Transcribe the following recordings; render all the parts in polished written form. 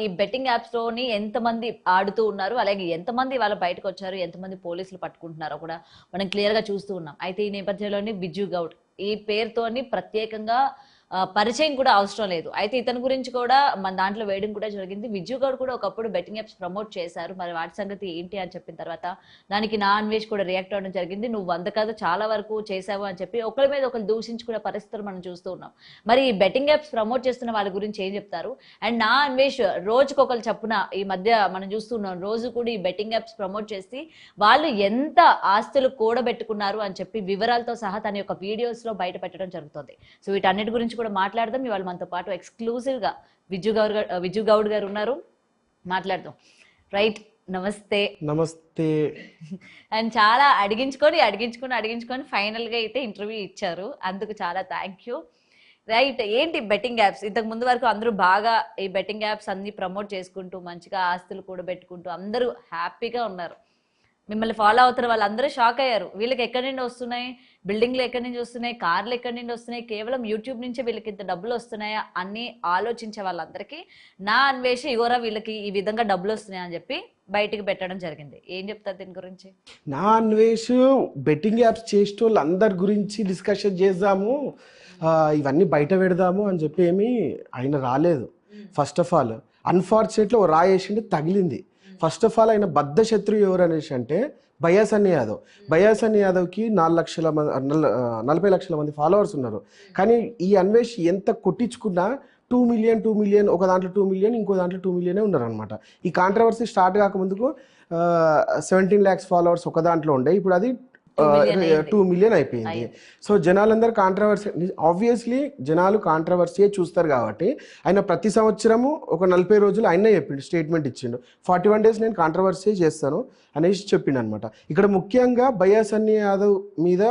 ఈ betting apps లోని ఎంతమంది ఆడుతూ ఉన్నారు, అలాగే ఎంతమంది వాళ్ళు బయటకు వచ్చారు, ఎంతమంది పోలీసులు పట్టుకుంటున్నారో కూడా మనం క్లియర్ గా చూస్తూ ఉన్నాం. అయితే ఈ నేపథ్యంలోని బిజ్జు గౌడ్ ఈ పేరుతోని ప్రత్యేకంగా పరిచయం కూడా అవసరం లేదు. అయితే ఇతని గురించి కూడా మన దాంట్లో వేయడం కూడా జరిగింది. విజ్జు గౌడ్ కూడా ఒకప్పుడు బెట్టింగ్ యాప్స్ ప్రమోట్ చేశారు. మరి వాటి సంగతి ఏంటి అని చెప్పిన తర్వాత దానికి నా అన్వేష్ కూడా రియాక్ట్ అవ్వడం జరిగింది. నువ్వు 100 కాదు చాలా వరకు చేసావు అని చెప్పి ఒకరి మీద ఒకరు దూషించుకునే పరిస్థితులు మనం చూస్తూ ఉన్నాం. మరి ఈ బెట్టింగ్ యాప్స్ ప్రమోట్ చేస్తున్న వాళ్ళ గురించి ఏం చెప్తారు? అండ్ నా అన్వేష్ రోజుకొకరు చప్పున ఈ మధ్య మనం చూస్తున్నాం, రోజు కూడా ఈ బెట్టింగ్ యాప్స్ ప్రమోట్ చేసి వాళ్ళు ఎంత ఆస్తులు కూడబెట్టుకున్నారు అని చెప్పి వివరాలతో సహా తన యొక్క వీడియోస్ లో బయట పెట్టడం జరుగుతుంది. సో వీటన్నిటి గురించి కూడా మాట్లాడదాం. ఇవాళ మనతో పాటు ఎక్స్క్లూజివ్ గా విజ్జు గౌడ్ గారు ఉన్నారు, మాట్లాడదాం. రైట్, నమస్తే. నమస్తే. అండ్ చాలా అడిగించుకొని ఫైనల్ గా అయితే ఇంటర్వ్యూ ఇచ్చారు, అందుకు చాలా థ్యాంక్ యూ. రైట్, ఏంటి బెట్టింగ్ యాప్స్? ఇంతకు ముందు వరకు అందరూ బాగా ఈ బెట్టింగ్ యాప్స్ అన్ని ప్రమోట్ చేసుకుంటూ మంచిగా ఆస్తులు కూడా పెట్టుకుంటూ అందరూ హ్యాపీగా ఉన్నారు. మిమ్మల్ని ఫాలో అవుతున్న వాళ్ళందరూ షాక్ అయ్యారు. వీళ్ళకి ఎక్కడి నుండి వస్తున్నాయి, బిల్డింగ్లు ఎక్కడి నుంచి వస్తున్నాయి, కార్లు ఎక్కడి నుండి వస్తున్నాయి, కేవలం యూట్యూబ్ నుంచే వీళ్ళకి ఇంత డబ్బులు వస్తున్నాయా అని ఆలోచించే వాళ్ళందరికీ నా అన్వేష ఇగోరా వీళ్ళకి ఈ విధంగా డబ్బులు వస్తున్నాయి అని చెప్పి బయటికి పెట్టడం జరిగింది. ఏం చెప్తారు దీని గురించి? నా అన్వేష్ బెట్టింగ్ యాప్స్ చేసే వాళ్ళు అందరి గురించి డిస్కషన్ చేద్దాము, ఇవన్నీ బయట పెడదాము అని చెప్పి ఏమి ఆయన రాలేదు. ఫస్ట్ ఆఫ్ ఆల్ అన్ఫార్చునేట్లీ ఓ రాయేసిండి తగిలింది. ఫస్ట్ ఆఫ్ ఆల్ ఆయన బద్ద శత్రువు ఎవరు అనేసి అంటే బయాసన్ని యాదవ్. బయాసన్ని యాదవ్కి 40 లక్షల మంది ఫాలోవర్స్ ఉన్నారు. కానీ ఈ అన్వేష్ ఎంత కొట్టించుకున్నా 2 మిలియన్, ఒక దాంట్లో 2 మిలియన్, ఇంకో దాంట్లో 2 మిలియనే ఉన్నారు అనమాట. ఈ కాంట్రవర్సీ స్టార్ట్ కాకముందుకు 17 lakhs ఫాలోవర్స్ ఒక దాంట్లో ఉండే, ఇప్పుడు అది 2 మిలియన్ అయిపోయింది. సో జనాలందరూ ఆబ్వియస్లీ జనాలు కాంట్రవర్సీ చూస్తారు కాబట్టి ఆయన ప్రతి సంవత్సరము ఒక 40 రోజులు ఆయన చెప్పిండు, స్టేట్మెంట్ ఇచ్చిండు, 41 days నేను కాంట్రవర్సీ చేస్తాను అనేసి చెప్పిండు అనమాట. ఇక్కడ ముఖ్యంగా బయాసన్ని యాదవ్ మీద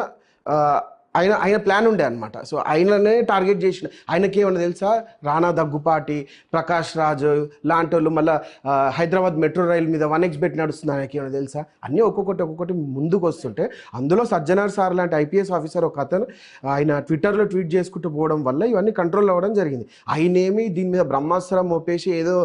ఆయన ప్లాన్ ఉండే అనమాట. సో ఆయననే టార్గెట్ చేసిన. ఆయనకి ఏమన్నా తెలుసా, రానా దగ్గుపాటి, ప్రకాష్ రాజ్ లాంటి వాళ్ళు, మళ్ళీ హైదరాబాద్ మెట్రో రైల్ మీద 1xBet నడుస్తుంది, ఆయనకి ఏమన్నా తెలుసా? అన్నీ ఒక్కొక్కటి ముందుకు వస్తుంటే అందులో సజ్జనార్ సార్ లాంటి ఐపీఎస్ ఆఫీసర్ ఒక అతను ఆయన ట్విట్టర్లో ట్వీట్ చేసుకుంటూ పోవడం వల్ల ఇవన్నీ కంట్రోల్ అవ్వడం జరిగింది. ఆయనేమి దీని మీద బ్రహ్మాస్త్రం మోపేసి ఏదో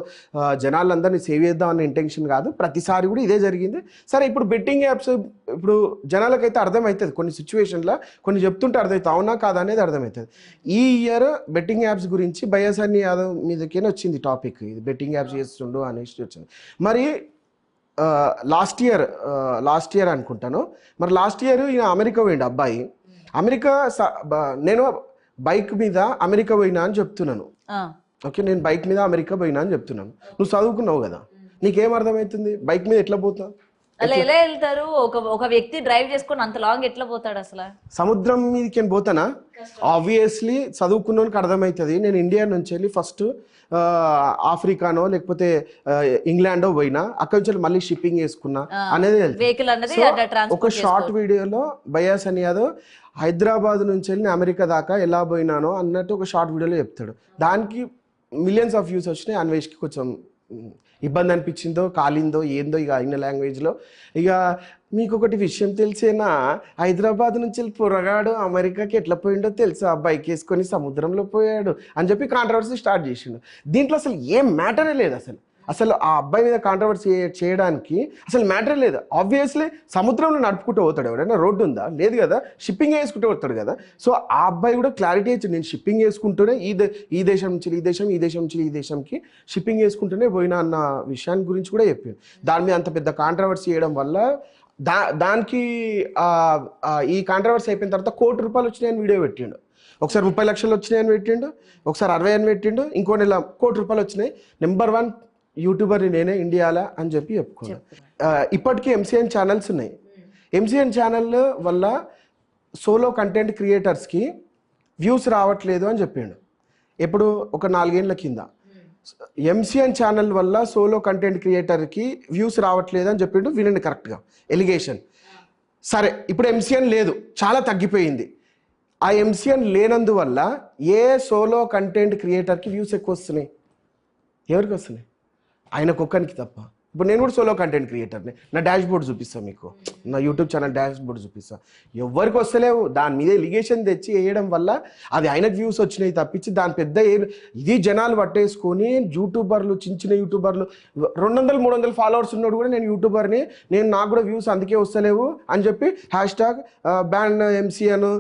జనాలందరినీ సేవ్ చేద్దామన్న ఇంటెన్షన్ కాదు. ప్రతిసారి కూడా ఇదే జరిగింది. సరే, ఇప్పుడు బెట్టింగ్ యాప్స్ ఇప్పుడు జనాలకైతే అర్థమవుతుంది, కొన్ని సిచ్యువేషన్లో కొన్ని చెప్తుంటే అర్థమవుతుంది, అవునా కాదా అనేది అర్థమవుతుంది. ఈ ఇయర్ బెట్టింగ్ యాప్స్ గురించి బయాసన్ని యాదవ్ మీదకేనే వచ్చింది టాపిక్, ఇది బెట్టింగ్ యాప్స్ చేస్తుండు అనేసి వచ్చింది. మరి లాస్ట్ ఇయర్ అనుకుంటాను, మరి లాస్ట్ ఇయర్ ఈయన అమెరికా పోయిండు అబ్బాయి. నేను బైక్ మీద అమెరికా పోయినా అని చెప్తున్నాను. ఓకే, నేను బైక్ మీద అమెరికా పోయినా అని చెప్తున్నాను. నువ్వు చదువుకున్నావు కదా, నీకేం అర్థమవుతుంది బైక్ మీద ఎట్లా పోతావు? అలా ఎలా వెళ్తారు? ఒక వ్యక్తి డ్రైవ్ చేసుకొని అంత లాంగ్ ఎట్లా పోతాడు? అసలు సముద్రం మీదకి పోతానా? ఆబ్వియస్లీ చదువుకున్నోనికి అర్థమవుతుంది. నేను ఇండియా నుంచి వెళ్ళి ఫస్ట్ ఆఫ్రికానో లేకపోతే ఇంగ్లాండో పోయినా, అక్కడి నుంచి మళ్ళీ షిప్పింగ్ చేసుకున్నా అనేది ఒక షార్ట్ వీడియోలో బయాసన్ని యాదవ్ హైదరాబాద్ నుంచి వెళ్ళి అమెరికా దాకా ఎలా పోయినానో అన్నట్టు ఒక షార్ట్ వీడియోలో చెప్తాడు. దానికి మిలియన్స్ ఆఫ్ వ్యూస్ వచ్చినాయి. అన్వేష్కి కొంచెం ఇబ్బంది అనిపించిందో కాలిందో ఏందో ఇక ఆయన లాంగ్వేజ్లో. ఇక మీకు ఒకటి విషయం తెలిసేనా, హైదరాబాద్ నుంచి పొరగాడు అమెరికాకి ఎట్లా పోయిండో తెలుసా, బైక్ వేసుకొని సముద్రంలో పోయాడు అని చెప్పి కాంట్రవర్సీ స్టార్ట్ చేసిండు. దీంట్లో అసలు ఏం మ్యాటరే లేదు. అసలు ఆ అబ్బాయి మీద కాంట్రవర్సీ చేయడానికి అసలు మ్యాటర్ లేదు. ఆబ్వియస్లీ సముద్రంలో నడుపుకుంటూ పోతాడు, ఎవరైనా రోడ్డు ఉందా? లేదు కదా, షిప్పింగ్ వేసుకుంటూ పోతాడు కదా. సో ఆ అబ్బాయి కూడా క్లారిటీ ఇచ్చింది, నేను షిప్పింగ్ వేసుకుంటూనే ఈ దేశం నుంచి ఈ దేశంకి షిప్పింగ్ వేసుకుంటూనే పోయినా అన్న విషయాన్ని గురించి కూడా చెప్పింది. దాని మీద అంత పెద్ద కాంట్రవర్సీ చేయడం వల్ల దానికి ఈ కాంట్రవర్సీ అయిపోయిన తర్వాత ₹1,00,00,000 వచ్చినాయని వీడియో పెట్టిండు. ఒకసారి 30 లక్షలు వచ్చినాయని పెట్టిండు, ఒకసారి 60 అని పెట్టిండు, ఇంకో నెల ₹1,00,00,000 వచ్చినాయి, నెంబర్ 1 యూట్యూబర్ని నేనే ఇండియాలో అని చెప్పి చెప్పుకున్నాను. ఇప్పటికీ MCN ఛానల్స్ ఉన్నాయి. MCN ఛానల్ వల్ల సోలో కంటెంట్ క్రియేటర్స్కి వ్యూస్ రావట్లేదు అని చెప్పిండు. ఎప్పుడు ఒక 4 ఏళ్ల కింద MCN ఛానల్ వల్ల సోలో కంటెంట్ క్రియేటర్కి వ్యూస్ రావట్లేదు అని చెప్పిండు. వినండి కరెక్ట్గా ఎలిగేషన్. సరే, ఇప్పుడు MCN లేదు, చాలా తగ్గిపోయింది. ఆ MCN లేనందువల్ల ఏ సోలో కంటెంట్ క్రియేటర్కి వ్యూస్ ఎక్కువ వస్తున్నాయి? ఎవరికి వస్తున్నాయి? ఆయనకొక్కనికి తప్ప. ఇప్పుడు నేను కూడా సోలో కంటెంట్ క్రియేటర్ని, నా డాష్ బోర్డ్ చూపిస్తాను మీకు, నా యూట్యూబ్ ఛానల్ డాష్ బోర్డ్ చూపిస్తాను. ఎవరికి వస్తలేవు, దాని మీద ఎలిగేషన్ తెచ్చి వేయడం వల్ల అది ఆయనకు వ్యూస్ వచ్చినాయి తప్పించి దాని పెద్ద ఇది జనాలు పట్టేసుకొని యూట్యూబర్లు చిన్న చిన్న యూట్యూబర్లు 200-300 ఫాలోవర్స్ ఉన్నాడు కూడా నేను యూట్యూబర్ని, నేను నాకు కూడా వ్యూస్ అందుకే వస్తలేవు అని చెప్పి #బ్యాన్ MC అను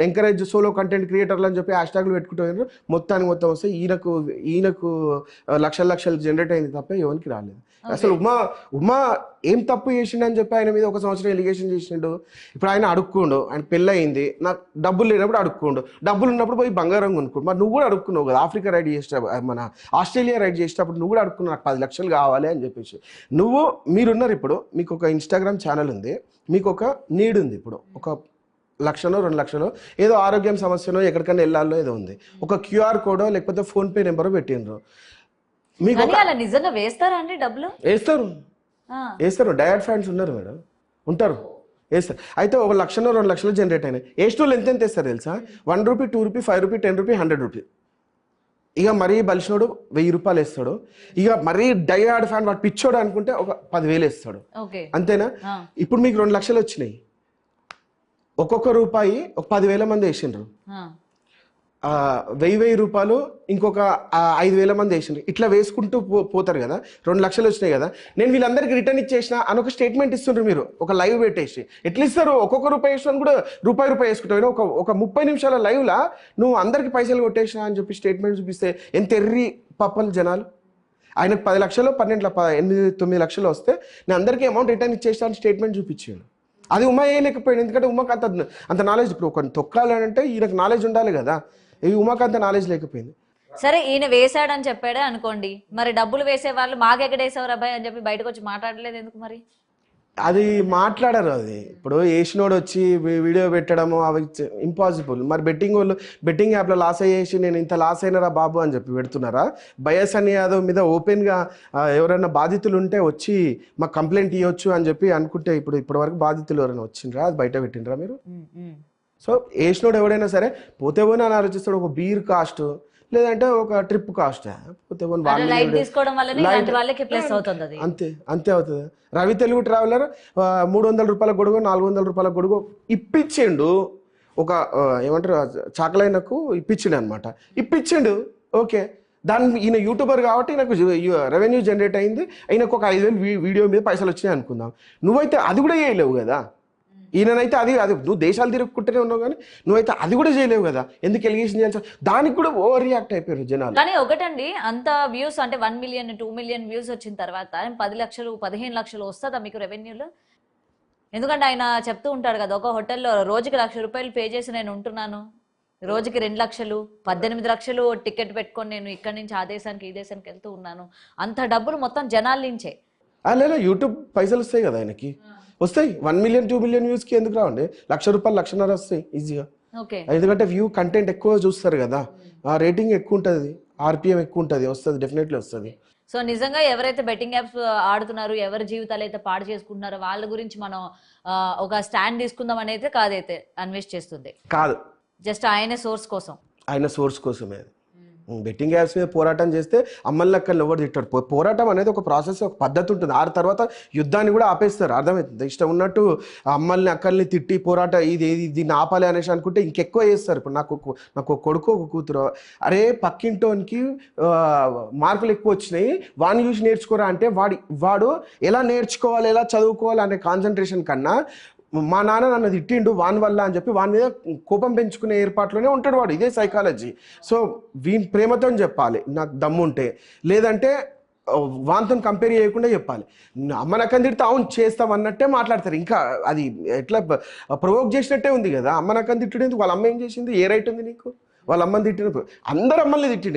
ఎంకరేజ్ సోలో కంటెంట్ క్రియేటర్లు అని చెప్పి హ్యాష్ట్యాగ్లు పెట్టుకుంటూ మొత్తానికి మొత్తం వస్తే ఈయనకు లక్షలు జనరేట్ అయింది తప్ప ఎవరికి రాలేదు. అసలు ఉమా ఏం తప్పు చేసిండు అని చెప్పి ఆయన మీద 1 సంవత్సరం ఎలిగేషన్ చేసిండు. ఇప్పుడు ఆయన అడుక్కుండు, ఆయన పెళ్ళి అయింది, నాకు డబ్బులు లేనప్పుడు అడుక్కుండు, డబ్బులు ఉన్నప్పుడు పోయి బంగారం కొనుక్కోండు. మరి నువ్వు కూడా అడుక్కున్నావు కదా, ఆఫ్రికా రైడ్ చేసేటప్పుడు, మన ఆస్ట్రేలియా రైడ్ చేసేటప్పుడు నువ్వు కూడా అడుక్కున్నావు నాకు 10 లక్షలు కావాలి అని చెప్పేసి. మీరున్నారు ఇప్పుడు, మీకు ఒక ఇన్స్టాగ్రామ్ ఛానల్ ఉంది, మీకు ఒక నీడ్ ఉంది, ఇప్పుడు ఒక 1,00,000-2 లక్షలు ఏదో ఆరోగ్యం సమస్యనో ఎక్కడికైనా వెళ్ళాలో ఏదో ఉంది, ఒక QR కోడో లేకపోతే ఫోన్పే నెంబరో పెట్టిండ్రు, మీకు నిజంగా వేస్తారా అండి డబ్బులు? వేస్తారు డయట్ ఫ్యాన్స్ ఉన్నారు మేడం, ఉంటారు, వేస్తారు. అయితే 1,00,000-2 లక్షలు జనరేట్ అయినాయి. వేస్టోళ్ళు ఎంత వేస్తారు తెలుసా? 1 rupee, 2 rupee, 5 rupee, 10 rupee, 100 rupee. ఇక మరీ బలిసినోడు 1000 రూపాయలు వేస్తాడు. ఇక మరీ డయాడ్ ఫ్యాన్ వాడు పిచ్చోడు అనుకుంటే ఒక 10,000 వేస్తాడు, అంతేనా? ఇప్పుడు మీకు 2 లక్షలు వచ్చినాయి, ఒక్కొక్క రూపాయి ఒక 10,000 మంది వేసిండ్రు, 1,000 రూపాయలు ఇంకొక 5,000 మంది వేసిండ్రు. ఇట్లా వేసుకుంటూ పోతారు కదా, 2 లక్షలు వచ్చినాయి కదా, నేను వీళ్ళందరికీ రిటర్న్ ఇచ్చేసిన అని ఒక స్టేట్మెంట్ ఇస్తుండ్రు మీరు, ఒక లైవ్ పెట్టేసి. ఎట్లా ఇస్తారు? ఒక్కొక్క రూపాయి వేసుకొని కూడా రూపాయి వేసుకుంటావు. ఒక 30 నిమిషాల లైవ్లా నువ్వు అందరికి పైసలు కొట్టేసినా అని చెప్పి స్టేట్మెంట్ చూపిస్తే ఎంత ఎర్రి పప్పలు జనాలు. ఆయనకు 10 లక్షలు 8-9 లక్షలు వస్తే నేను అందరికీ అమౌంట్ రిటర్న్ ఇచ్చేసిన అని స్టేట్మెంట్ చూపించాను. అది ఉమా వేయలేకపోయాడు, ఎందుకంటే ఉమాకు అంత నాలెడ్జ్. ఇప్పుడు ఒక తొక్కాలంటే ఈయనకు నాలెడ్జ్ ఉండాలి కదా, ఈ ఉమాకు అంత నాలెడ్జ్ లేకపోయింది. సరే ఈయన వేసాడని చెప్పాడే అనుకోండి, మరి డబ్బులు వేసే వాళ్ళు మాకెక్కడేసావు అబ్బాయి అని చెప్పి బయటకు వచ్చి మాట్లాడలేదు ఎందుకు మరి? అది మాట్లాడరు. అది ఇప్పుడు వేసినోడు వచ్చి వీడియో పెట్టడము అవి ఇంపాసిబుల్. మరి బెట్టింగ్ యాప్లో లాస్ అయ్యేసి నేను ఇంత లాస్ అయినరా బాబు అని చెప్పి పెడుతున్నారా? బయసన్ యాదవ్ మీద ఓపెన్గా ఎవరైనా బాధితులు ఉంటే వచ్చి మాకు కంప్లైంట్ ఇవ్వచ్చు అని చెప్పి అనుకుంటే ఇప్పటి వరకు బాధితులు ఎవరైనా వచ్చిండ్రా? అది బయట పెట్టిండ్రా మీరు? సో వేసినోడు ఎవడైనా సరే పోతే పోయినా అని ఆలోచిస్తాడు, ఒక బీర్ కాస్ట్ లేదంటే ఒక ట్రిప్ కాస్ట్, పోతే అంతే అవుతుంది. రవి తెలుగు ట్రావెలర్ 300 రూపాయల గొడుగు 400 రూపాయల గొడుగు ఇప్పించిండు, ఒక ఏమంటారు చాకలైనకు ఇప్పించిండు అనమాట. ఇప్పించిండు, ఓకే, దాన్ని ఈయన యూట్యూబర్ కాబట్టి నాకు రెవెన్యూ జనరేట్ అయింది, ఆయనకు ఒక 5,000 వీడియో మీద పైసలు వచ్చినాయి అనుకుందాం. నువ్వైతే అది కూడా చేయలేవు కదా. ఈయనైతే అది నువ్వు దేశాలు తిరుగుకుంటూనే ఉన్నావు కానీ నువ్వైతే అది కూడా చేయలేవు కదా, ఎందుకు ఎలిగేషన్ చేయాల్సి? దానికి కూడా ఓవర్ రియాక్ట్ అయిపోయారు జనాలు. కానీ ఒకటండి, అంత వ్యూస్ అంటే 1 మిలియన్ 2 మిలియన్ వ్యూస్ వచ్చిన తర్వాత 10 లక్షలు 15 లక్షలు వస్తుందా మీకు రెవెన్యూలో? ఎందుకంటే ఆయన చెప్తూ ఉంటాడు కదా, ఒక హోటల్లో రోజుకి 1,00,000 రూపాయలు పే చేసి నేను ఉంటున్నాను, రోజుకి 2 లక్షలు 18 లక్షలు టికెట్ పెట్టుకొని నేను ఇక్కడి నుంచి ఆ దేశానికి ఈ దేశానికి వెళ్తూ ఉన్నాను. అంత డబ్బులు మొత్తం జనాల నుంచే. లేదా యూట్యూబ్ పైసలు వస్తాయి కదా ఆయనకి, వస్తాయి. 1 మిలియన్ 2 మిలియన్ వ్యూస్కి ఎందుకు రావండి? 1,00,000 రూపాయలు 1,50,000 వస్తాయి ఈజీగా. ఎందుకంటే కంటెంట్ ఎక్కువ చూస్తారు కదా, ఆ రేటింగ్ ఎక్కువ ఉంటుంది, RPM ఎక్కువ ఉంటుంది, వస్తుంది, డెఫినెట్లీ వస్తుంది. సో నిజంగా ఎవరైతే బెట్టింగ్ యాప్స్ ఆడుతున్నారు, ఎవరి జీవితాలు అయితే పాడు చేసుకుంటున్నారో వాళ్ళ గురించి మనం ఒక స్టాండ్ తీసుకుందాం అనేది కాదైతే అన్వేష్ చేస్తుంది కాదు, జస్ట్ ఆయన సోర్స్ కోసమే. బెట్టింగ్ యాప్స్ మీద పోరాటం చేస్తే అమ్మల్ని అక్కడ ఎవరు తిట్టాడు. పోరాటం అనేది ఒక ప్రాసెస్, ఒక పద్ధతి ఉంటుంది. ఆ తర్వాత యుద్ధాన్ని కూడా ఆపేస్తారు, అర్థమవుతుంది. ఇష్టం ఉన్నట్టు అమ్మల్ని అక్కల్ని తిట్టి దీన్ని ఆపాలి అనేసి అనుకుంటే ఇంకెక్కువ చేస్తారు. ఇప్పుడు నాకు ఒక కొడుకు ఒక కూతురు, అరే పక్కింటోనికి మార్కులు ఎక్కువ వచ్చినాయి వాడిని చూసి నేర్చుకోరా అంటే వాడు ఎలా నేర్చుకోవాలి ఎలా చదువుకోవాలి అనే కాన్సన్ట్రేషన్ కన్నా మా నాన్న నన్ను తిట్టిండు వాని వల్ల అని చెప్పి వాని మీద కోపం పెంచుకునే ఏర్పాట్లోనే ఉంటాడు వాడు. ఇదే సైకాలజీ. సో వీని ప్రేమతో చెప్పాలి నాకు దమ్ముంటే, లేదంటే వానితో కంపేర్ చేయకుండా చెప్పాలి. అమ్మ నక్కని తిడితే అవును చేస్తాం అన్నట్టే మాట్లాడతారు. ఇంకా అది ఎట్లా ప్రొవోక్ చేసినట్టే ఉంది కదా. అమ్మ నక్కని తిట్టడం వాళ్ళ అమ్మ ఏం చేసింది? ఏ రైట్ ఉంది నీకు? వాళ్ళ అమ్మని తిట్టినప్పుడు అందరు అమ్మల్ని తిట్టిండు.